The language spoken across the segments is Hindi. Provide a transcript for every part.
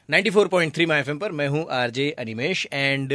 94.3 माय एफएम पर मैं हूं आरजे अनिमेश एंड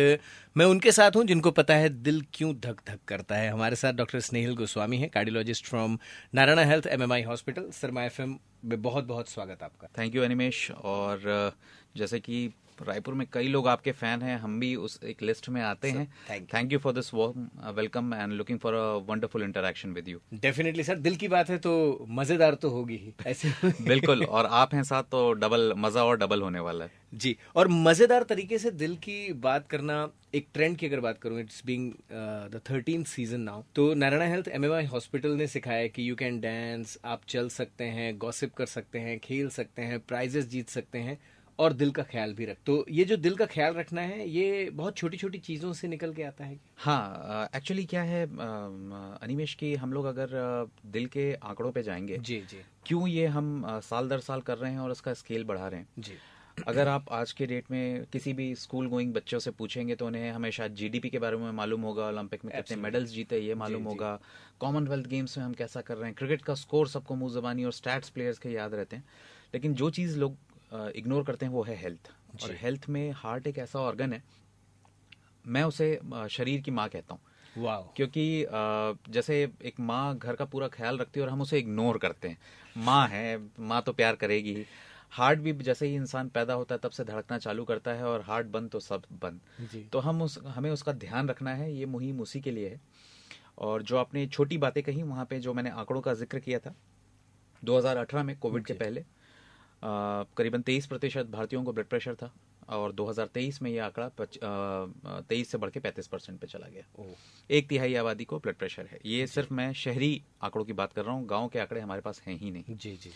मैं उनके साथ हूं जिनको पता है दिल क्यों धक धक करता है। हमारे साथ डॉक्टर स्नेहिल गोस्वामी हैं, cardiologist from Narayan health MMI hospital. Sir, my FM में बहुत बहुत स्वागत आपका। Thank you Animesh. और जैसे कि रायपुर में कई लोग आपके फैन हैं, हम भी उस एक लिस्ट में आते हैं। Thank you for this warm welcome and looking for a wonderful interaction with you. Definitely sir, दिल की बात है तो मजेदार तो होगी ही ऐसे। बिल्कुल, और आप हैं साथ तो डबल मजा और डबल होने वाला है जी। और मजेदार तरीके से दिल की बात करना, एक ट्रेंड की अगर बात करूं, it's being the 13th season now. तो नारायण हेल्थ एमएमआई हॉस्पिटल ने सिखाया कि यू कैन डांस, आप चल सकते हैं, गॉसिप कर सकते हैं, खेल सकते हैं, प्राइजेस जीत सकते हैं और दिल का ख्याल भी रख। तो ये जो दिल का ख्याल रखना है, ये बहुत छोटी छोटी चीजों से निकल के आता है। हाँ, एक्चुअली क्या है अनिमेश की, हम लोग अगर दिल के आंकड़ों पे जाएंगे, जी जी, क्यों ये हम साल दर साल कर रहे हैं और उसका स्केल बढ़ा रहे हैं जी। अगर आप आज के डेट में किसी भी स्कूल गोइंग बच्चों से पूछेंगे तो उन्हें हमेशा जीडीपी के बारे में मालूम होगा, ओलंपिक में कितने मेडल्स जीते ये मालूम होगा, कॉमनवेल्थ गेम्स में हम कैसा कर रहे हैं, क्रिकेट का स्कोर सबको मुंह ज़बानी और स्टैट्स प्लेयर्स के याद रहते हैं। लेकिन जो चीज़ लोग इग्नोर करते हैं वो है हेल्थ। और हेल्थ में हार्ट एक ऐसा ऑर्गन है, मैं उसे शरीर की माँ कहता हूँ। वाह। क्योंकि जैसे एक माँ घर का पूरा ख्याल रखती है और हम उसे इग्नोर करते हैं, माँ है, माँ तो प्यार करेगी ही। हार्ट भी जैसे ही इंसान पैदा होता है तब से धड़कना चालू करता है और हार्ट बंद तो सब बंद। तो हमें उसका ध्यान रखना है, ये मुहिम उसी के लिए है। और जो आपने छोटी बातें कही वहाँ पे, जो मैंने आंकड़ों का जिक्र किया था, 2018 में कोविड के पहले करीबन 23% भारतीयों को ब्लड प्रेशर था और 2023 में ये आंकड़ा 23 से बढ़ के 35% पे चला गया। एक तिहाई आबादी को ब्लड प्रेशर है। ये सिर्फ मैं शहरी आंकड़ों की बात कर रहा हूँ, गांव के आंकड़े हमारे पास हैं ही नहीं। जी जी जी।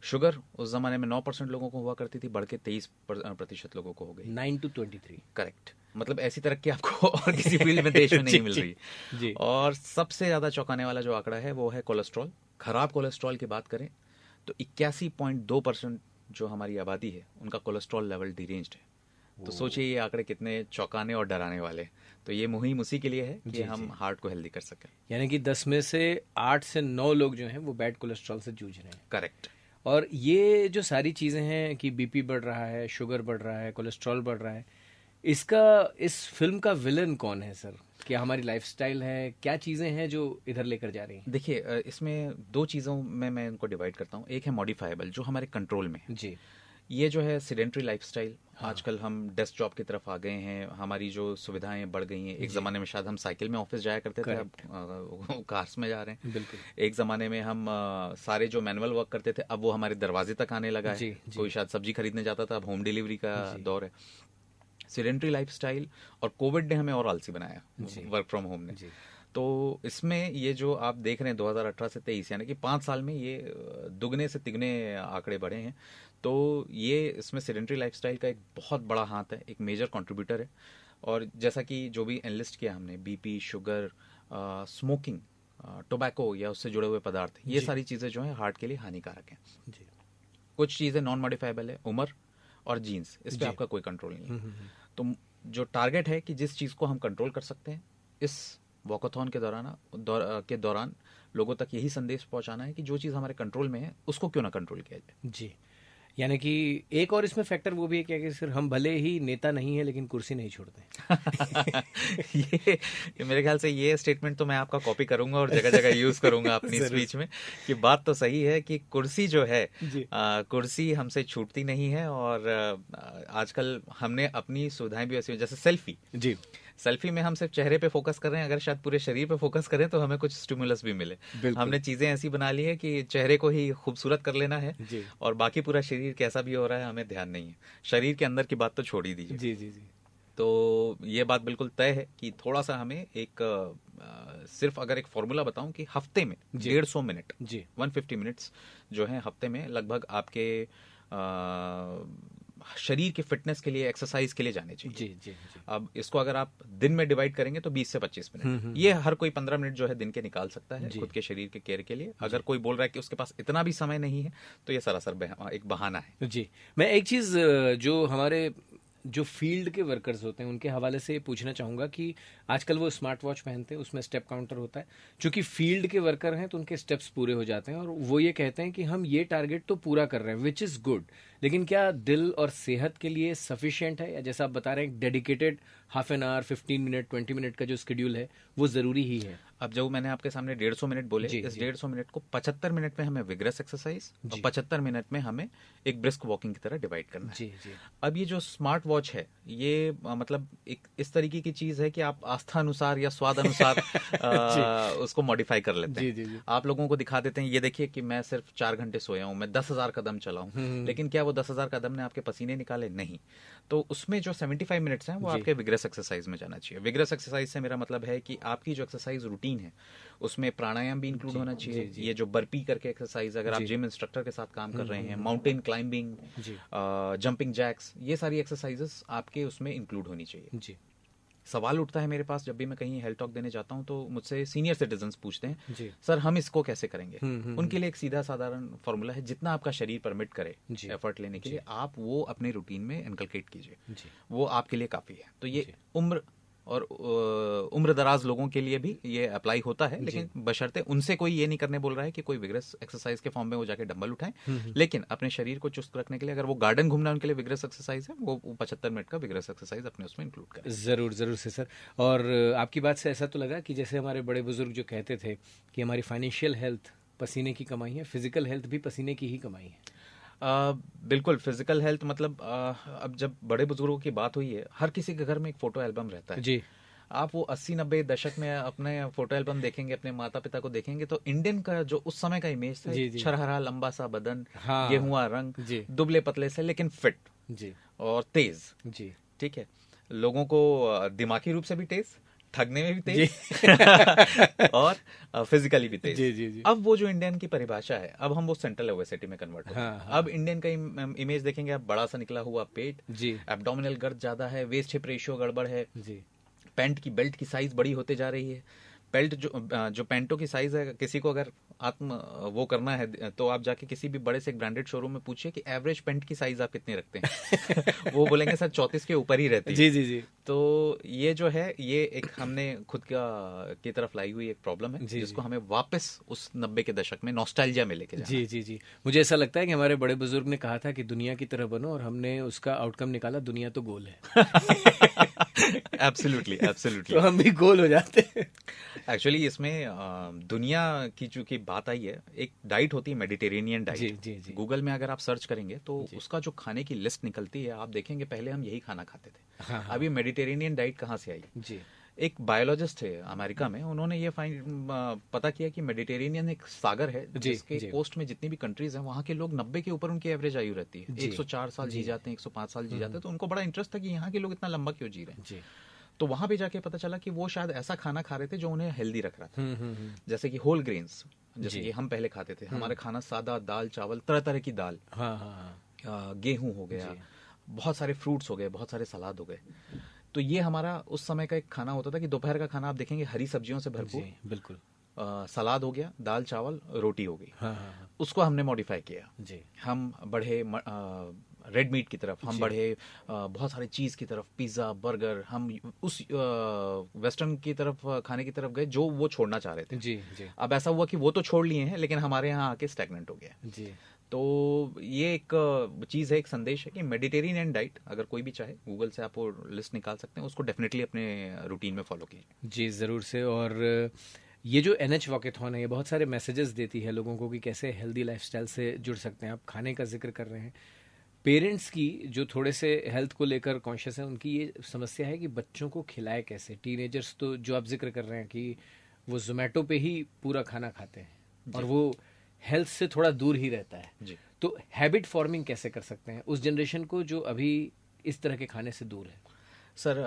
शुगर उस जमाने में 9% लोगों को हुआ करती थी, बढ़ के 23% लोगों को हो गई। 9 to 23। करेक्ट। मतलब ऐसी तरक्की आपको और किसी फील्ड में देश में नहीं मिल रही जी। और सबसे ज्यादा चौंकाने वाला जो आंकड़ा है वो है कोलेस्ट्रॉल। खराब कोलेस्ट्रॉल की बात करें तो 81.2% जो हमारी आबादी है उनका कोलेस्ट्रॉल लेवल डिरेंज्ड है। तो सोचिए ये आंकड़े कितने चौंकाने और डराने वाले हैं। तो ये मुहिम उसी के लिए है कि हम हार्ट को हेल्दी कर सकें। यानी कि 10 में से 8 से 9 लोग जो हैं वो बैड कोलेस्ट्रॉल से जूझ रहे हैं। करेक्ट। और ये जो सारी चीज़ें हैं कि बीपी बढ़ रहा है, शुगर बढ़ रहा है, कोलेस्ट्रॉल बढ़ रहा है, इस फिल्म का विलन कौन है सर? क्या हमारी लाइफस्टाइल है? क्या चीज़ें हैं जो इधर लेकर जा रही हैं? देखिए, इसमें दो चीज़ों में मैं इनको डिवाइड करता हूँ। एक है मॉडिफाइबल, जो हमारे कंट्रोल में है। जी। ये जो है सीडेंट्री लाइफस्टाइल। आजकल हम डेस्क जॉब की तरफ आ गए हैं, हमारी जो सुविधाएं बढ़ गई हैं। एक ज़माने में शायद हम साइकिल में ऑफिस जाया करते थे, अब कार्स में जा रहे हैं। बिल्कुल। एक ज़माने में हम सारे जो मैनुअल वर्क करते थे अब वो हमारे दरवाजे तक आने लगा है। कोई शायद सब्जी खरीदने जाता था, अब होम डिलीवरी का दौर है। सीडेंट्री लाइफस्टाइल और कोविड ने हमें और आलसी बनाया, वर्क फ्रॉम होम ने। तो इसमें ये जो आप देख रहे हैं 2018 से 23, यानी कि 5 साल में ये दुगने से तिगने आंकड़े बढ़े हैं। तो ये इसमें सीडेंट्री लाइफस्टाइल का एक बहुत बड़ा हाथ है, एक मेजर कंट्रीब्यूटर है। और जैसा कि जो भी एनलिस्ट किया हमने, बीपी, शुगर, स्मोकिंग, टोबैको या उससे जुड़े हुए पदार्थ, ये सारी चीज़ें जो हैं हार्ट के लिए हानिकारक हैं। कुछ चीज़ें नॉन मॉडिफाइबल है, उम्र और जीन्स, इस पर आपका कोई कंट्रोल नहीं है। तो जो टारगेट है कि जिस चीज़ को हम कंट्रोल कर सकते हैं, इस वॉकाथॉन के दौरान लोगों तक यही संदेश पहुंचाना है कि जो चीज़ हमारे कंट्रोल में है उसको क्यों ना कंट्रोल किया जाए। जी। यानी कि एक और इसमें फैक्टर वो भी है क्या कि सर, हम भले ही नेता नहीं है लेकिन कुर्सी नहीं छोड़ते। ये मेरे ख्याल से ये स्टेटमेंट तो मैं आपका कॉपी करूंगा और जगह जगह यूज करूंगा अपनी स्पीच में, कि बात तो सही है कि कुर्सी जो है, कुर्सी हमसे छूटती नहीं है। और आजकल हमने अपनी सुविधाएं भी ऐसी, जैसे सेल्फी। जी। सेल्फी में हम सिर्फ चेहरे पे फोकस कर रहे हैं, अगर शायद पूरे शरीर पे फोकस करें तो हमें कुछ स्टिमुलस भी मिले। हमने चीजें ऐसी बना ली है कि चेहरे को ही खूबसूरत कर लेना है और बाकी पूरा शरीर कैसा भी हो रहा है हमें ध्यान नहीं है। शरीर के अंदर की बात तो छोड़ ही दीजिए। जी जी जी। तो ये बात बिल्कुल तय है कि थोड़ा सा हमें एक सिर्फ अगर एक फॉर्मूला बताऊं कि हफ्ते में 150 मिनट, 150 मिनट्स जो है हफ्ते में, लगभग आपके शरीर के फिटनेस के लिए, एक्सरसाइज के लिए जाने चाहिए। जी। अब इसको अगर आप दिन में डिवाइड करेंगे तो 20 से 25 मिनट, ये हर कोई 15 मिनट जो है दिन के निकाल सकता है खुद के शरीर के केयर के लिए। अगर कोई बोल रहा है कि उसके पास इतना भी समय नहीं है तो ये सरासर एक बहाना है। जी। मैं एक चीज जो हमारे जो फील्ड के वर्कर्स होते हैं उनके हवाले से पूछना चाहूँगा कि आजकल वो स्मार्ट वॉच पहनते हैं, उसमें स्टेप काउंटर होता है। चूंकि फील्ड के वर्कर हैं तो उनके स्टेप्स पूरे हो जाते हैं और वो ये कहते हैं कि हम ये टारगेट तो पूरा कर रहे हैं, विच इज़ गुड, लेकिन क्या दिल और सेहत के लिए सफिशिएंट है, या जैसा आप बता रहे हैं dedicated half an hour, 15 minute, 20 minute का जो शेड्यूल है वो ज़रूरी ही है? अब जो मैंने आपके सामने 150 मिनट बोले, इस 150 मिनट को 75 मिनट में हमें विग्रस एक्सरसाइज और 75 मिनट में हमें एक ब्रिस्क वॉकिंग की तरह डिवाइड करना है। जी जी। अब ये जो स्मार्ट वॉच है ये मतलब एक इस तरीके की चीज है कि आप आस्था अनुसार या स्वाद अनुसार उसको मॉडिफाई कर लेते हैं। जी। आप लोगों को दिखा देते हैं, ये देखिए कि मैं सिर्फ 4 घंटे सोया हूं, मैं 10,000 कदम चला हूं, लेकिन क्या वो 10,000 कदम ने आपके पसीने निकाले? नहीं। तो उसमें जो 75 मिनट्स हैं वो आपके विग्रस एक्सरसाइज में जाना चाहिए। विग्रस एक्सरसाइज से मेरा मतलब है कि आपकी जो एक्सरसाइज रूटीन है उसमें प्राणायाम भी इंक्लूड होना चाहिए। ये जो बर्पी करके एक्सरसाइज, अगर आप जिम इंस्ट्रक्टर के साथ काम कर रहे हैं, माउंटेन क्लाइंबिंग, जंपिंग जैक्स, ये सारी एक्सरसाइजेस आपके उसमें इंक्लूड होनी चाहिए। जी। सवाल उठता है मेरे पास जब भी मैं कहीं हेल्थ टॉक देने जाता हूं तो मुझसे सीनियर सिटीजन्स पूछते हैं, सर हम इसको कैसे करेंगे? उनके लिए एक सीधा साधारण फॉर्मूला है, जितना आपका शरीर परमिट करे एफर्ट लेने के लिए आप वो अपने रूटीन में इनकलकेट कीजिए, वो आपके लिए काफी है। तो ये उम्र और उम्र दराज लोगों के लिए भी ये अप्लाई होता है, लेकिन बशर्ते उनसे कोई ये नहीं करने बोल रहा है कि कोई विग्रस एक्सरसाइज के फॉर्म में वो जाके डंबल उठाएं, लेकिन अपने शरीर को चुस्त रखने के लिए अगर वो गार्डन घूमना उनके लिए विग्रस एक्सरसाइज है, वो 75 मिनट का विग्रस एक्सरसाइज अपने उसमें इंक्लूड करें। जरूर से सर। और आपकी बात से ऐसा तो लगा कि जैसे हमारे बड़े बुजुर्ग जो कहते थे कि हमारी फाइनेंशियल हेल्थ पसीने की कमाई है, फिजिकल हेल्थ भी पसीने की ही कमाई है। बिल्कुल। फिजिकल हेल्थ मतलब अब जब बड़े बुजुर्गों की बात हुई है, हर किसी के घर में एक फोटो एल्बम रहता है जी। आप वो 80-90 दशक में अपने फोटो एल्बम देखेंगे, अपने माता पिता को देखेंगे, तो इंडियन का जो उस समय का इमेज था, छरहरा लंबा सा बदन, गेहुआ रंग, दुबले पतले से लेकिन फिट जी, और तेज जी। ठीक है, लोगों को दिमागी रूप से भी तेज, ठगने में भी तेज और फिजिकली भी तेज जी। अब वो जो इंडियन की परिभाषा है, अब हम वो सेंट्रल ओबेसिटी में कन्वर्ट हो गए। अब इंडियन का इमेज देखेंगे आप, बड़ा सा निकला हुआ पेट जी, एब्डोमिनल गर्द ज्यादा है, वेस्ट हिप रेशियो गड़बड़ है जी, पैंट की बेल्ट की साइज बड़ी होते जा रही है। बेल्ट जो पैंटों की साइज है, किसी को अगर वो करना है तो आप जाके किसी भी बड़े से एक ब्रांडेड शोरूम में पूछिए कि एवरेज पैंट की साइज आप कितनी रखते हैं वो बोलेंगे सर 34 के ऊपर ही रहती है जी। तो ये जो है, ये एक हमने खुद की तरफ लाई हुई एक प्रॉब्लम है जिसको हमें वापस उस 90 के दशक में नॉस्टैल्जिया में लेके जाना जी। मुझे ऐसा लगता है कि हमारे बड़े बुजुर्ग ने कहा था कि दुनिया की तरह बनो, और हमने उसका आउटकम निकाला, दुनिया तो गोल है। एब्सोल्युटली तो हम भी गोल हो जाते हैं। एक्चुअली इसमें दुनिया की चूंकि बात आई है, एक डाइट होती है मेडिटेरेनियन डाइट जी। गूगल में अगर आप सर्च करेंगे तो उसका जो खाने की लिस्ट निकलती है, आप देखेंगे पहले हम यही खाना खाते थे। अब ये मेडिटेरेनियन डाइट कहाँ से आई जी? एक बायोलॉजिस्ट थे अमेरिका में, उन्होंने ये पता किया कि मेडिटेरेनियन एक सागर है जिसके कोस्ट में जितनी भी कंट्रीज हैं वहाँ के लोग 90 के ऊपर उनकी एवरेज आयु रहती है। 104 साल जी जाते हैं, 105 साल जी जाते हैं। तो उनको बड़ा इंटरेस्ट था कि यहाँ के लोग इतना लंबा क्यों जी रहे हैं। तो वहां पे जाके पता चला कि वो शायद ऐसा खाना खा रहे थे जो उन्हें हेल्दी रख रहा था। जैसे कि होल ग्रेन्स, जैसे कि हम पहले खाते थे। हमारे खाना सादा दाल चावल, तरह तरह की दाल, गेहूं हो गया, बहुत सारे फ्रूट्स हो गए, बहुत सारे सलाद हो गए। तो ये हमारा उस समय का एक खाना होता था कि दोपहर का खाना आप देखेंगे हरी सब्जियों से भरपूर, बिल्कुल सलाद हो गया, दाल चावल रोटी हो गई। उसको हमने मॉडिफाई किया जी। हम बढ़े रेड मीट की तरफ, हम बढ़े बहुत सारे चीज की तरफ, पिज्जा बर्गर, हम उस वेस्टर्न की तरफ खाने की तरफ गए जो वो छोड़ना चाह रहे थे जी। अब ऐसा हुआ कि वो तो छोड़ लिए हैं, लेकिन हमारे यहाँ आके स्टैग्नेंट हो गया जी। तो ये एक चीज है, एक संदेश है कि मेडिटेरेनियन डाइट अगर कोई भी चाहे, गूगल से आप वो लिस्ट निकाल सकते हैं, उसको डेफिनेटली अपने रूटीन में फॉलो कीजिए जी। जरूर से। और ये जो NH वॉकेथॉन है, ये बहुत सारे मैसेजेस देती है लोगों को कि कैसे हेल्दी लाइफस्टाइल से जुड़ सकते हैं। आप खाने का जिक्र कर रहे हैं, पेरेंट्स की जो थोड़े से हेल्थ को लेकर कॉन्शियस है, उनकी ये समस्या है कि बच्चों को खिलाए कैसे। टीनेजर्स तो जो आप जिक्र कर रहे हैं कि वो जोमेटो पे ही पूरा खाना खाते हैं और वो हेल्थ से थोड़ा दूर ही रहता है जी। तो हैबिट फॉर्मिंग कैसे कर सकते हैं उस जनरेशन को जो अभी इस तरह के खाने से दूर है? सर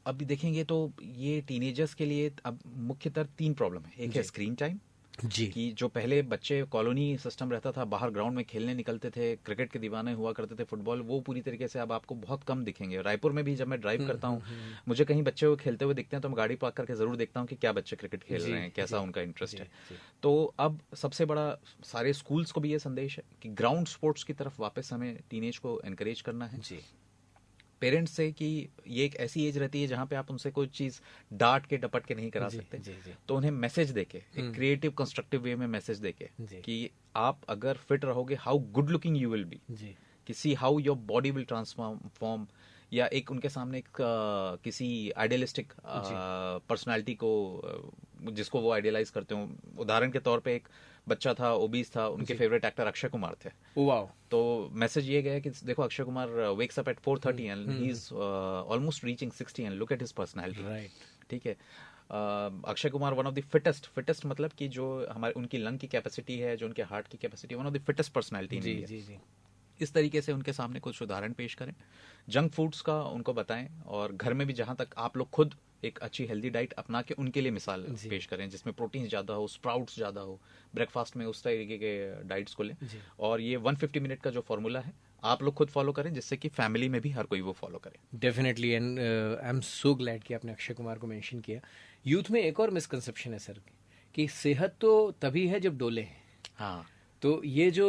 अभी देखेंगे तो ये टीनेजर्स के लिए अब मुख्यतः 3 प्रॉब्लम है। एक है स्क्रीन टाइम जी, कि जो पहले बच्चे कॉलोनी सिस्टम रहता था, बाहर ग्राउंड में खेलने निकलते थे, क्रिकेट के दीवाने हुआ करते थे, फुटबॉल, वो पूरी तरीके से अब आपको बहुत कम दिखेंगे। रायपुर में भी जब मैं ड्राइव करता हूँ, मुझे कहीं बच्चे को खेलते हुए दिखते हैं तो मैं गाड़ी पार्क करके जरूर देखता हूँ कि क्या बच्चे क्रिकेट खेल रहे हैं, कैसा उनका इंटरेस्ट है। तो अब सबसे बड़ा सारे स्कूल्स को भी ये संदेश है कि ग्राउंड स्पोर्ट्स की तरफ वापस हमें टीनेज को एनकरेज करना है जी। पेरेंट्स से कि ये एक ऐसी एज रहती है जहाँ पे आप उनसे कोई चीज डांट के डपट के नहीं करा सकते। तो उन्हें मैसेज देके, एक क्रिएटिव कंस्ट्रक्टिव वे में मैसेज देके कि आप अगर फिट रहोगे, how good looking you will be, कि see how your body will transform, या एक उनके सामने एक किसी आइडियलिस्टिक पर्सनालिटी को जिसको वो आइडियलाइज करते हो। उदाहरण के तौर पे एक बच्चा था, ओबीस था, उनके फेवरेट एक्टर अक्षय कुमार थे। वाओ। तो मैसेज ये गया कि देखो Akshay Kumar wakes up at 4:30 and he is almost reaching 60 and look at his personality. Right, ठीक है। Akshay Kumar one of the fittest मतलब कि जो हमारे उनकी लंग की कैपेसिटी है, जो उनके हार्ट की capacity, one of the fittest personality in India. इस तरीके से उनके सामने कुछ उदाहरण पेश करें, जंक फूड्स का उनको बताएं, और घर में भी जहां तक आप लोग खुद एक अच्छी हेल्दी डाइट अपना के उनके लिए मिसाल पेश करें, जिसमें प्रोटीन ज्यादा हो, स्प्राउट्स ज्यादा हो, ब्रेकफास्ट में उस तरीके के डाइट्स को लें। और ये 150 मिनट का जो फॉर्मूला है आप लोग खुद फॉलो करें, जिससे कि फैमिली में भी हर कोई वो फॉलो करे। Definitely, and I am so glad कि आपने अक्षय कुमार को मेंशन किया। यूथ में एक और मिसकंसेप्शन है सर कि सेहत तो तभी है जब डोले हैं। हाँ, तो ये जो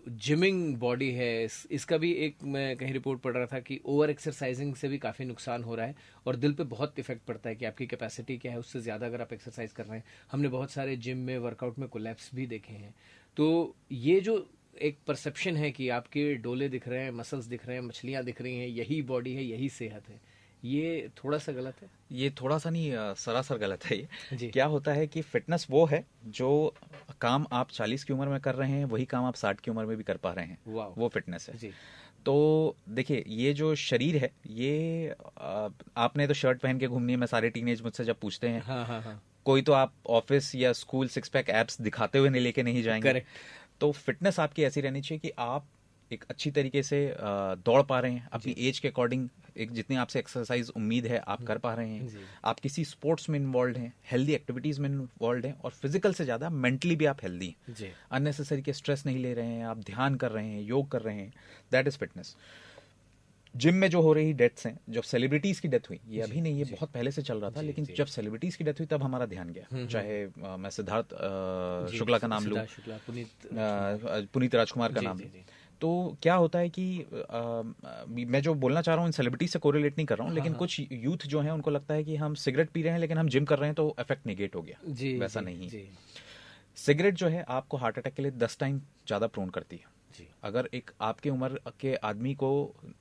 जिमिंग बॉडी है, इसका भी एक, मैं कहीं रिपोर्ट पढ़ रहा था कि ओवर एक्सरसाइजिंग से भी काफ़ी नुकसान हो रहा है और दिल पे बहुत इफेक्ट पड़ता है कि आपकी कैपेसिटी क्या है, उससे ज़्यादा अगर आप एक्सरसाइज कर रहे हैं। हमने बहुत सारे जिम में वर्कआउट में कोलैप्स भी देखे हैं। तो ये जो एक परसेप्शन है कि आपके डोले दिख रहे हैं, मसल्स दिख रहे हैं, मछलियाँ दिख रही हैं, यही बॉडी है, यही सेहत है, ये थोड़ा सा गलत है। ये थोड़ा सा नहीं, सरासर गलत है ये। क्या होता है कि फिटनेस वो है जो काम आप 40 की उम्र में कर रहे हैं, वही काम आप 60 की उम्र में भी कर पा रहे हैं, वो फिटनेस है। तो देखिए, ये जो शरीर है, ये आपने तो शर्ट पहन के घूमनी है। मैं सारे टीनेज मुझसे जब पूछते हैं, हाँ। कोई तो आप ऑफिस या स्कूल 6 पैक एब्स दिखाते हुए लेके नहीं जाएंगे। करेक्ट। तो फिटनेस आपकी ऐसी रहनी चाहिए कि आप एक अच्छी तरीके से दौड़ पा रहे हैं, अपनी एज के अकॉर्डिंग एक जितनी आपसे एक्सरसाइज उम्मीद है आप कर पा रहे हैं, आप किसी स्पोर्ट्स में इन्वॉल्व हैं, हेल्दी एक्टिविटीज में इन्वॉल्व हैं, और फिजिकल से ज्यादा मेंटली भी आप हेल्दी हैं, अननेसेसरी के स्ट्रेस नहीं ले रहे हैं, आप ध्यान कर रहे हैं, योग कर रहे हैं, दैट इज फिटनेस। जिम में जो हो रही डेथ्स हैं, जब सेलिब्रिटीज की डेथ हुई, ये अभी नहीं, ये बहुत पहले से चल रहा था, लेकिन जब सेलिब्रिटीज की डेथ हुई तब हमारा ध्यान गया। चाहे मैं सिद्धार्थ शुक्ला का नाम लूं, पुनीत राजकुमार का नाम लूं। तो क्या होता है कि मैं जो बोलना चाह रहा हूँ इन सेलिब्रिटी से कोरिलेट नहीं कर रहा हूँ, लेकिन कुछ यूथ जो है उनको लगता है कि हम सिगरेट पी रहे हैं लेकिन हम जिम कर रहे हैं तो इफेक्ट नेगेट हो गया। वैसा नहीं। सिगरेट जो है आपको हार्ट अटैक के लिए 10 टाइम ज्यादा प्रोन करती है। अगर एक आपके उम्र के आदमी को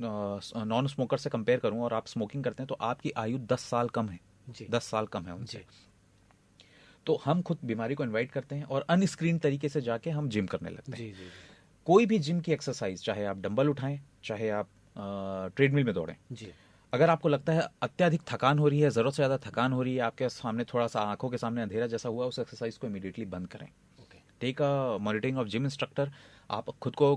नॉन स्मोकर से कंपेयर करूं और आप स्मोकिंग करते हैं तो आपकी आयु 10 साल कम है, 10 साल कम है उनसे। तो हम खुद बीमारी को इन्वाइट करते हैं और अनस्क्रीन तरीके से जाके हम जिम करने लगते हैं। कोई भी जिम की एक्सरसाइज, चाहे आप डंबल उठाएं, चाहे आप ट्रेडमिल में दौड़ें, अगर आपको लगता है अत्यधिक थकान हो रही है, जरूरत से ज्यादा थकान हो रही है, आपके सामने थोड़ा सा आंखों के सामने अंधेरा जैसा हुआ, उस एक्सरसाइज को इमीडिएटली बंद करें। Take a monitoring of gym instructor, आप खुद को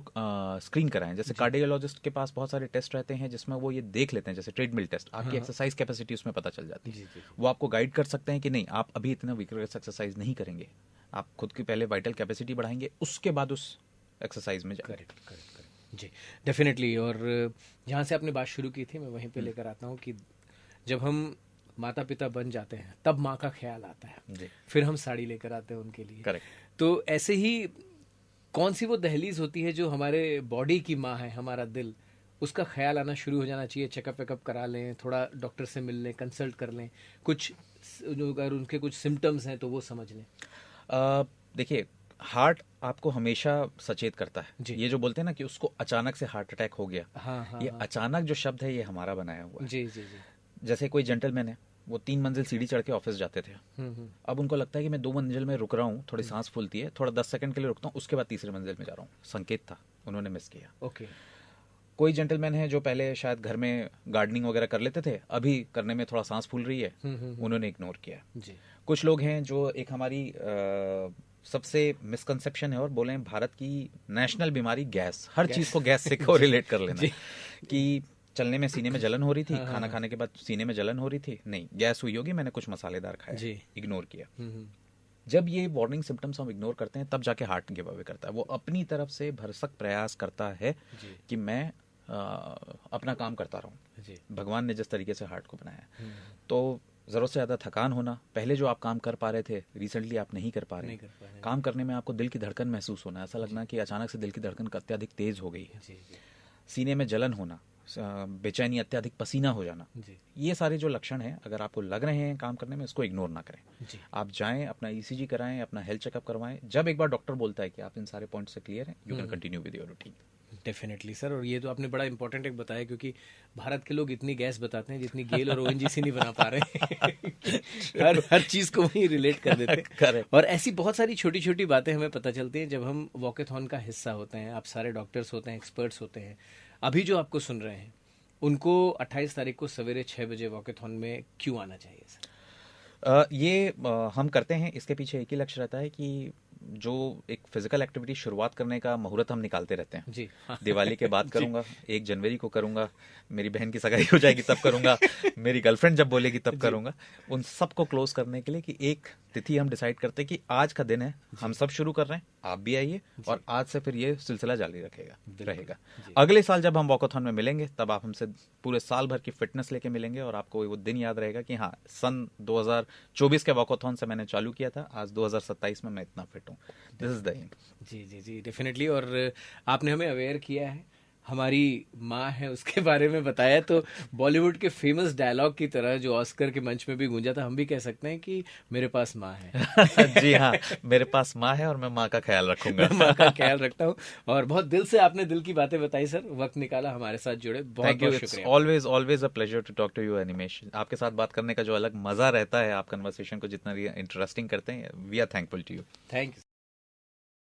स्क्रीन कराएं। जैसे कार्डियोलॉजिस्ट के पास बहुत सारे टेस्ट रहते हैं जिसमें वो ये देख लेते हैं, जैसे ट्रेडमिल टेस्ट, आपकी एक्सरसाइज कैपेसिटी उसमें पता चल जाती है। वो आपको गाइड कर सकते हैं कि नहीं, आप अभी इतना विग्रस एक्सरसाइज नहीं करेंगे, आप खुद की पहले वाइटल कैपेसिटी बढ़ाएंगे, उसके बाद उस एक्सरसाइज में जाएंगे। करेक्ट जी, डेफिनेटली। और जहाँ से आपने बात शुरू की थी मैं वहीं पे लेकर आता हूँ कि जब हम माता पिता बन जाते हैं तब माँ का ख्याल आता है, फिर हम साड़ी लेकर आते हैं उनके लिए। करेक्ट। तो ऐसे ही कौन सी वो दहलीज होती है जो हमारे बॉडी की माँ है, हमारा दिल, उसका ख्याल आना शुरू हो जाना चाहिए? चेकअप वेकअप करा लें, थोड़ा डॉक्टर से मिल लें, कंसल्ट कर लें, कुछ अगर उनके कुछ सिम्टम्स हैं तो वो समझ लें। देखिए, हार्ट आपको हमेशा सचेत करता है। ये जो बोलते हैं ना कि उसको अचानक से हार्ट अटैक हो गया, ये अचानक जो शब्द है ये हमारा बनाया हुआ है। जी। जैसे कोई जेंटलमैन है, वो 3 मंजिल सीढ़ी चढ़ के ऑफिस जाते थे, अब उनको लगता है कि मैं 2 मंजिल में रुक रहा हूँ, थोड़ी सांस फूलती है, थोड़ा 10 सेकंड के लिए रुकता हूँ, उसके बाद तीसरे मंजिल में जा रहा हूँ। संकेत था, उन्होंने मिस किया। ओके। कोई जेंटलमैन है जो पहले शायद घर में गार्डनिंग वगैरह कर लेते थे, अभी करने में थोड़ा सांस फूल रही है, उन्होंने इग्नोर किया। कुछ लोग हैं जो एक हमारी सबसे मिसकंसेप्शन है और बोले भारत की नेशनल बीमारी गैस, हर चीज को गैस से रिलेट कर लेना कि चलने में सीने में जलन हो रही थी, खाना खाने के बाद सीने में जलन हो रही थी, नहीं गैस हुई होगी, मैंने कुछ मसालेदार खाया, इग्नोर किया। जब ये वार्निंग सिम्टम्स हम इग्नोर करते हैं तब जाके हार्ट गिव अवे करता है। वो अपनी तरफ से भरसक प्रयास करता है कि मैं अपना काम करता रहूं। भगवान ने जिस तरीके से हार्ट को बनाया, तो जरूरत से ज्यादा थकान होना, पहले जो आप काम कर पा रहे थे रिसेंटली आप नहीं कर पा रहे, काम करने में आपको दिल की धड़कन महसूस होना, ऐसा लगना कि अचानक से दिल की धड़कन अत्यधिक तेज हो गई है, सीने में जलन होना, बेचैनी, अत्यधिक पसीना हो जाना, ये सारे जो लक्षण हैं अगर आपको लग रहे हैं काम करने में, इसको इग्नोर ना करें। आप जाएं, अपना ईसीजी कराएं, अपना हेल्थ चेकअप करवाएं। जब एक बार डॉक्टर बोलता है कि आप इन सारे पॉइंट से क्लियर हैं, you can continue with your routine. Definitely sir, और ये तो आपने बड़ा इंपॉर्टेंट एक बताया, क्योंकि भारत के लोग इतनी गैस बताते हैं जितनी गेल और ओएनजीसी नहीं बना पा रहे। हर चीज को वही रिलेट कर देते हैं। और ऐसी बहुत सारी छोटी छोटी बातें हमें पता चलती हैं जब हम वॉकेथॉन का हिस्सा होते हैं। आप सारे डॉक्टर्स होते हैं, एक्सपर्ट्स होते हैं। अभी जो आपको सुन रहे हैं उनको 28 तारीख को सवेरे 6 बजे वॉकेथॉन में क्यों आना चाहिए सर? ये हम करते हैं, इसके पीछे एक ही लक्ष्य रहता है कि जो एक फिजिकल एक्टिविटी शुरुआत करने का मुहूर्त हम निकालते रहते हैं जी। दिवाली के बाद करूंगा, 1 जनवरी को करूंगा, मेरी बहन की सगाई हो जाएगी तब करूंगा, मेरी गर्लफ्रेंड जब बोलेगी तब करूंगा, उन सब को क्लोज करने के लिए कि एक तिथि हम डिसाइड करते हैं कि आज का दिन है, हम सब शुरू कर रहे हैं, आप भी आइए, और आज से फिर ये सिलसिला जारी रहेगा। अगले साल जब हम वॉकाथॉन में मिलेंगे तब आप हमसे पूरे साल भर की फिटनेस लेके मिलेंगे, और आपको वो दिन याद रहेगा कि हाँ, सन 2024 के वॉकाथॉन से मैंने चालू किया था, आज 2027 में मैं इतना फिट हूँ। This is the aim. जी जी जी, डेफिनेटली। और आपने हमें अवेयर किया है, हमारी माँ है उसके बारे में बताया, तो बॉलीवुड के फेमस डायलॉग की तरह जो ऑस्कर के मंच में भी गूंजा था, हम भी कह सकते हैं कि मेरे पास माँ है। जी हाँ, मेरे पास माँ है और मैं माँ का ख्याल रखूंगा। माँ का ख्याल रखता हूँ। और बहुत दिल से आपने दिल की बातें बताई सर, वक्त निकाला हमारे साथ जुड़े, बहुत बहुत शुक्रिया। Always a pleasure to talk to you Animesh. आपके साथ बात करने का जो अलग मजा रहता है, आप कन्वर्सेशन को जितना इंटरेस्टिंग करते हैं, we are thankful to you. Thank you.